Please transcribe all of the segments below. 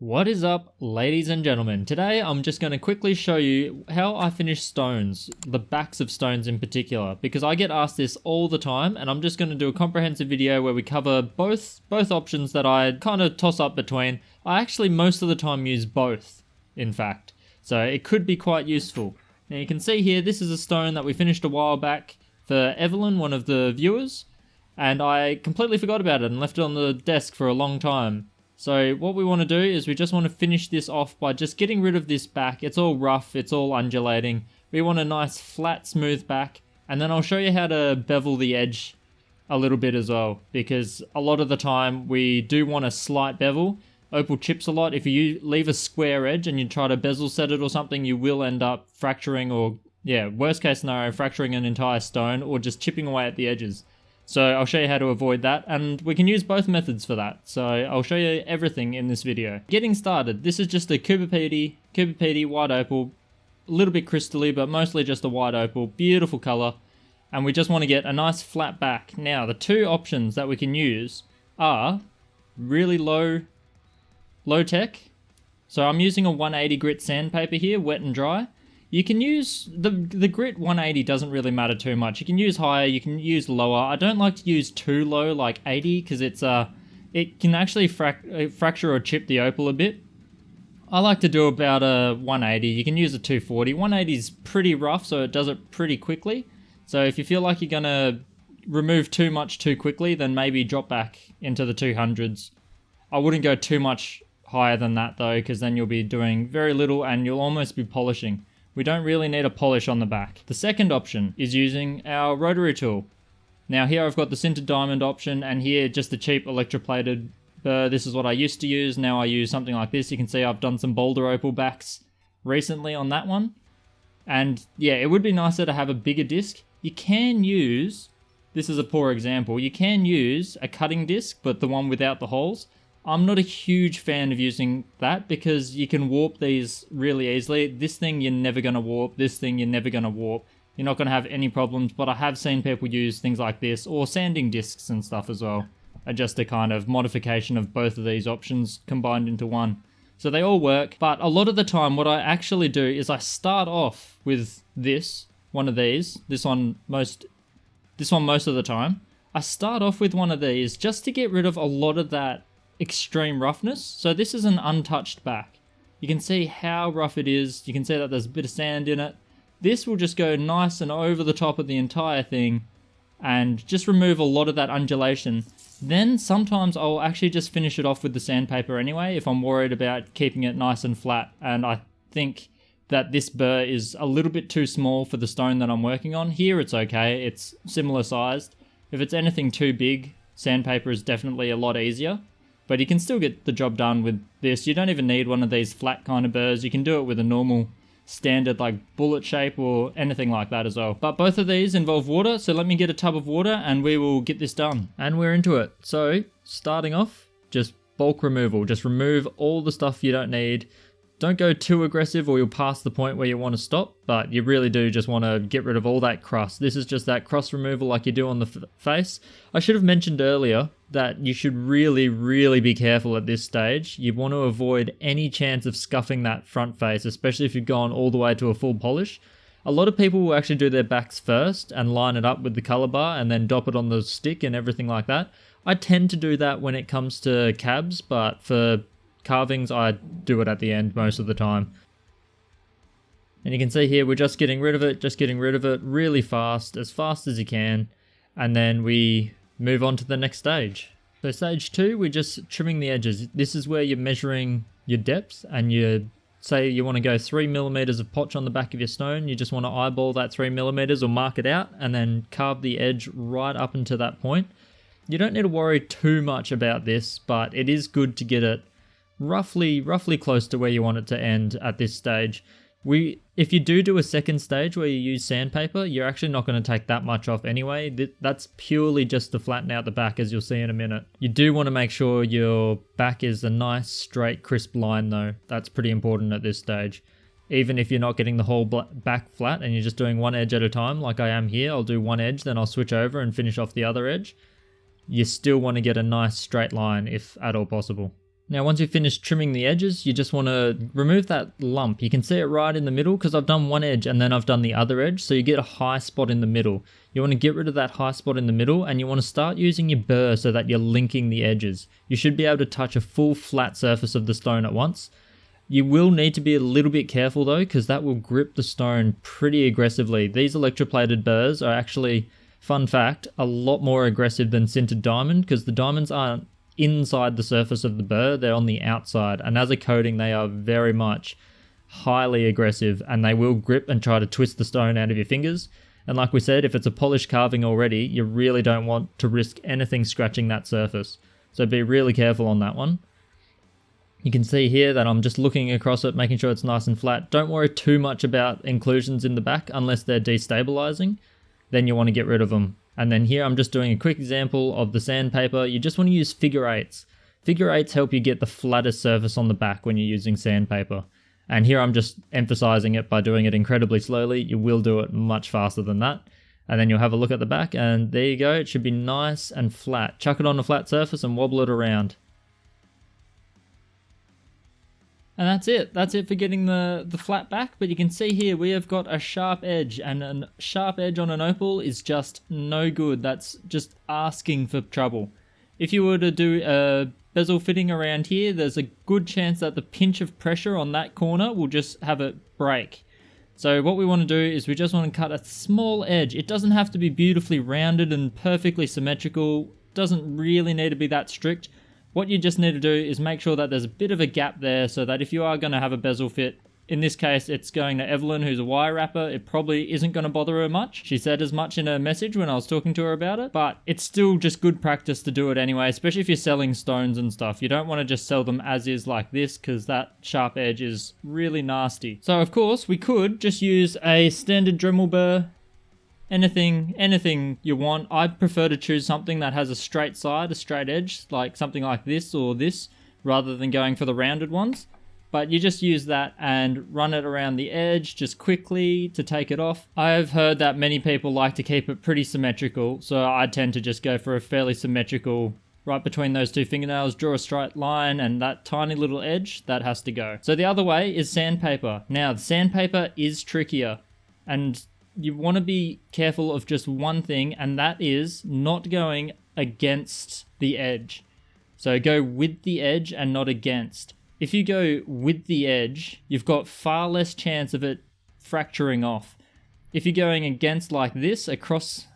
What is up, ladies and gentlemen? Today I'm just going to quickly show you how I finish stones, the backs of stones in particular, because I get asked this all the time, and I'm just going to do a comprehensive video where we cover both options that I kind of toss up between. I actually most of the time use both, in fact, so it could be quite useful. Now you can see here, this is a stone that we finished a while back for Evelyn, one of the viewers, and I completely forgot about it and left it on the desk for a long time. So what we want to do is we just want to finish this off by just getting rid of this back. It's all rough, it's all undulating. We want a nice flat, smooth back. And then I'll show you how to bevel the edge a little bit as well, because a lot of the time we do want a slight bevel. Opal chips a lot. If you leave a square edge and you try to bezel set it or something, you will end up fracturing, or worst case scenario, fracturing an entire stone or just chipping away at the edges. So I'll show you how to avoid that, and we can use both methods for that. So I'll show you everything in this video. Getting started, this is just a Coober Pedy white opal, a little bit crystally, but mostly just a white opal, beautiful color. And we just want to get a nice flat back. Now the two options that we can use are really low tech. So I'm using a 180 grit sandpaper here, wet and dry. You can use, the grit 180 doesn't really matter too much. You can use higher, you can use lower. I don't like to use too low, like 80, because it can actually fracture or chip the opal a bit. I like to do about a 180. You can use a 240. 180 is pretty rough, so it does it pretty quickly. So if you feel like you're going to remove too much too quickly, then maybe drop back into the 200s. I wouldn't go too much higher than that though, because then you'll be doing very little and you'll almost be polishing. We don't really need a polish on the back. The second option is using our rotary tool. Now here I've got the sintered diamond option, and here just the cheap electroplated burr. This is what I used to use. Now I use something like this. You can see I've done some boulder opal backs recently on that one. And yeah, it would be nicer to have a bigger disc. You can use, this is a poor example, you can use a cutting disc, but the one without the holes. I'm not a huge fan of using that because you can warp these really easily. This thing you're never going to warp. This thing you're never going to warp. You're not going to have any problems, but I have seen people use things like this or sanding discs and stuff as well. Just a kind of modification of both of these options combined into one. So they all work, but a lot of the time what I actually do is I start off with one of these, this one most of the time. I start off with one of these just to get rid of a lot of that extreme roughness. So this is an untouched back. You can see how rough it is. You can see that there's a bit of sand in it. This will just go nice and over the top of the entire thing and just remove a lot of that undulation. Then sometimes I'll actually just finish it off with the sandpaper anyway if I'm worried about keeping it nice and flat, and I think that this burr is a little bit too small for the stone that I'm working on. Here it's okay, it's similar sized. If it's anything too big, sandpaper is definitely a lot easier. But you can still get the job done with this. You don't even need one of these flat kind of burrs. You can do it with a normal standard like bullet shape or anything like that as well. But both of these involve water, so let me get a tub of water and we will get this done. And we're into it. So starting off, just bulk removal. Just remove all the stuff you don't need. Don't go too aggressive or you'll pass the point where you want to stop, but you really do just want to get rid of all that crust. This is just that crust removal like you do on the face. I should have mentioned earlier that you should really be careful at this stage. You want to avoid any chance of scuffing that front face, especially if you've gone all the way to a full polish. A lot of people will actually do their backs first and line it up with the color bar and then dop it on the stick and everything like that. I tend to do that when it comes to cabs, but for carvings I do it at the end most of the time. And you can see here we're just getting rid of it really fast as you can, and then we move on to the next stage. So stage 2, we're just trimming the edges. This is where you're measuring your depth, and you say you want to go 3mm of potch on the back of your stone. You just want to eyeball that 3mm or mark it out and then carve the edge right up into that point. You don't need to worry too much about this, but it is good to get it roughly close to where you want it to end at this stage. If you do a second stage where you use sandpaper, you're actually not going to take that much off anyway. That's purely just to flatten out the back, as you'll see in a minute. You do want to make sure your back is a nice, straight, crisp line though. That's pretty important at this stage. Even if you're not getting the whole back flat and you're just doing one edge at a time, like I am here, I'll do one edge, then I'll switch over and finish off the other edge. You still want to get a nice straight line if at all possible. Now once you've finished trimming the edges, you just want to remove that lump. You can see it right in the middle because I've done one edge and then I've done the other edge, so you get a high spot in the middle. You want to get rid of that high spot in the middle and you want to start using your burr so that you're linking the edges. You should be able to touch a full flat surface of the stone at once. You will need to be a little bit careful though, because that will grip the stone pretty aggressively. These electroplated burrs are actually, fun fact, a lot more aggressive than sintered diamond, because the diamonds aren't inside the surface of the burr, they're on the outside, and as a coating they are very much highly aggressive and they will grip and try to twist the stone out of your fingers. And like we said, if it's a polished carving already, you really don't want to risk anything scratching that surface, so be really careful on that one. You can see here that I'm just looking across it, making sure it's nice and flat. Don't worry too much about inclusions in the back unless they're destabilizing, then you want to get rid of them. And then here I'm just doing a quick example of the sandpaper. You just want to use figure eights. Figure eights help you get the flattest surface on the back when you're using sandpaper. And here I'm just emphasizing it by doing it incredibly slowly. You will do it much faster than that. And then you'll have a look at the back and there you go. It should be nice and flat. Chuck it on a flat surface and wobble it around. And that's it. That's it for getting the flat back. But you can see here we have got a sharp edge, and a sharp edge on an opal is just no good. That's just asking for trouble. If you were to do a bezel fitting around here, there's a good chance that the pinch of pressure on that corner will just have it break. So what we want to do is we just want to cut a small edge. It doesn't have to be beautifully rounded and perfectly symmetrical. It doesn't really need to be that strict. What you just need to do is make sure that there's a bit of a gap there so that if you are going to have a bezel fit, in this case it's going to Evelyn, who's a wire wrapper, it probably isn't going to bother her much. She said as much in her message when I was talking to her about it, but it's still just good practice to do it anyway, especially if you're selling stones and stuff. You don't want to just sell them as is like this, because that sharp edge is really nasty. So of course we could just use a standard Dremel burr. Anything you want. I prefer to choose something that has a straight side, a straight edge, like something like this or this, rather than going for the rounded ones. But you just use that and run it around the edge just quickly to take it off. I have heard that many people like to keep it pretty symmetrical, so I tend to just go for a fairly symmetrical, right between those two fingernails, draw a straight line, and that tiny little edge, that has to go. So the other way is sandpaper. Now, the sandpaper is trickier, and you want to be careful of just one thing, and that is not going against the edge. So go with the edge and not against. If you go with the edge, you've got far less chance of it fracturing off. If you're going against like this, across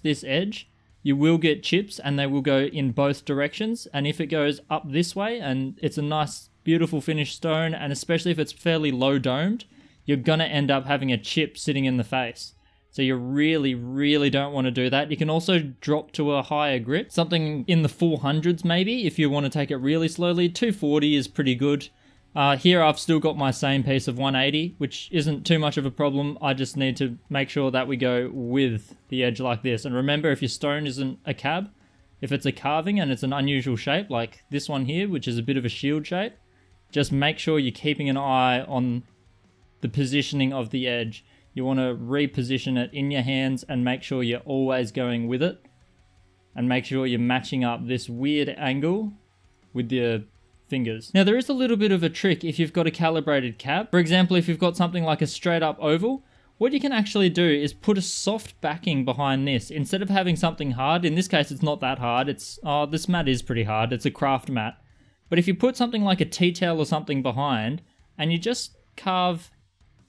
this edge, you will get chips and they will go in both directions. And if it goes up this way and it's a nice, beautiful finished stone, and especially if it's fairly low domed, you're going to end up having a chip sitting in the face. So you really, really don't want to do that. You can also drop to a higher grit, something in the 400s maybe, if you want to take it really slowly. 240 is pretty good. Here I've still got my same piece of 180, which isn't too much of a problem. I just need to make sure that we go with the edge like this. And remember, if your stone isn't a cab, if it's a carving and it's an unusual shape, like this one here, which is a bit of a shield shape, just make sure you're keeping an eye on the positioning of the edge. You want to reposition it in your hands and make sure you're always going with it, and make sure you're matching up this weird angle with your fingers. Now there is a little bit of a trick if you've got a calibrated cab. For example, if you've got something like a straight up oval, what you can actually do is put a soft backing behind this instead of having something hard. In this case it's not that hard. This mat is pretty hard. It's a craft mat. But if you put something like a tea towel or something behind and you just carve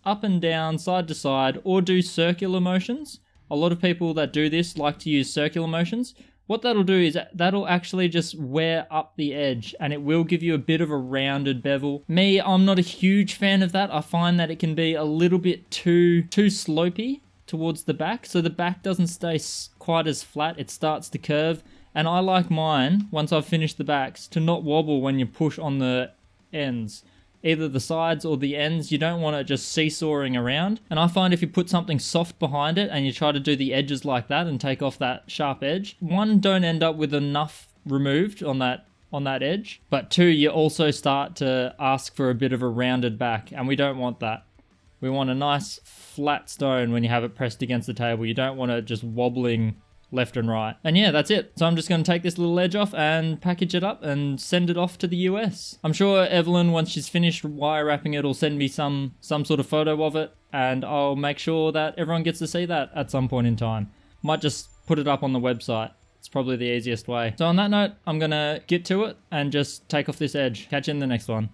up and down, side to side, or do circular motions. A lot of people that do this like to use circular motions. What that'll do is that'll actually just wear up the edge, and it will give you a bit of a rounded bevel. Me, I'm not a huge fan of that. I find that it can be a little bit too slopey towards the back, so the back doesn't stay quite as flat. It starts to curve, and I like mine, once I've finished the backs, to not wobble when you push on the ends. Either the sides or the ends, you don't want it just seesawing around. And I find if you put something soft behind it and you try to do the edges like that and take off that sharp edge, one, don't end up with enough removed on that edge, but two, you also start to ask for a bit of a rounded back, and we don't want that. We want a nice flat stone when you have it pressed against the table. You don't want it just wobbling left and right. And yeah, that's it. So I'm just going to take this little edge off and package it up and send it off to the US. I'm sure Evelyn, once she's finished wire wrapping it, will send me some sort of photo of it, and I'll make sure that everyone gets to see that at some point in time. Might just put it up on the website. It's probably the easiest way. So on that note, I'm going to get to it and just take off this edge. Catch you in the next one.